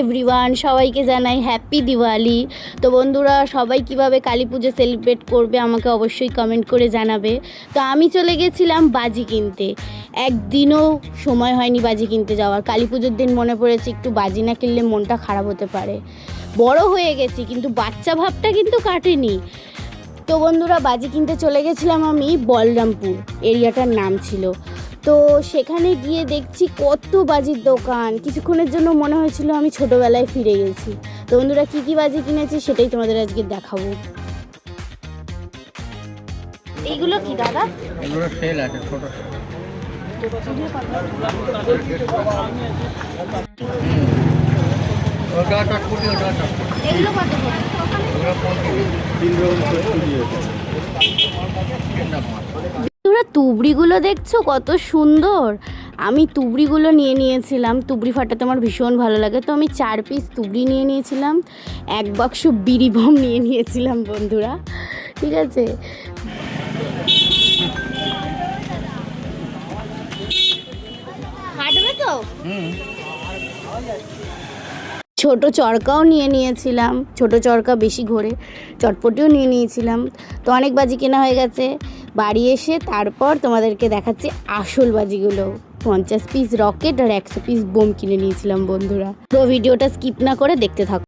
Everyone, সবাইকে জানাই happy Diwali. তো বন্ধুরা, সবাই কিভাবে কালী পুজো সেলিব্রেট করবে আমাকে অবশ্যই কমেন্ট করে জানাবে। তো আমি চলে গেছিলাম বাজি কিনতে। একদিনও সময় হয়নি বাজি কিনতে যাওয়ার। কালী পুজোর দিন মনে পড়েছে একটু বাজি না কিনলে মনটা খারাপ হতে পারে। বড় হয়ে গেছি কিন্তু বাচ্চা ভাবটা কিন্তু কাটেনি। তো বন্ধুরা, বাজি কিনতে চলে গেছিলাম আমি বলরামপুর, এরিয়াটার নাম ছিল। তো সেখানে গিয়ে দেখছি কত বাজির দোকান। কিছুক্ষণের জন্য মনে হয়েছিল আমি ছোটোবেলায় ফিরে গেছি। তো বন্ধুরা, কী কী বাজি কিনেছি সেটাই তোমাদের আজকে দেখাবো। এইগুলো কি দাদা? এগুলো সেল আছে, ছোট এগুলো কত করে? তোমরা তুবড়িগুলো দেখছো কত সুন্দর। আমি তুবড়িগুলো নিয়েছিলাম। তুবড়ি ফাটাতে আমার ভীষণ ভালো লাগে। তো আমি 4 পিস তুবড়ি নিয়ে নিয়েছিলাম, 1 বাক্স বিড়ি বম নিয়েছিলাম বন্ধুরা। ঠিক আছে, হাঁটবে তো। ছোট চরকাও নিয়েছিলাম। ছোট চরকা বেশি ঘোরে। চটপটিও নিয়েছিলাম। তো অনেক বাজি কেনা হয়ে গেছে। বাড়ি এসে তারপর তোমাদেরকে দেখাচ্ছি আসল বাজিগুলো। 50 পিস রকেট আর 100 পিস বোম কিনে নিয়েছিলাম বন্ধুরা। তো ভিডিওটা স্কিপ না করে দেখতে থাকো।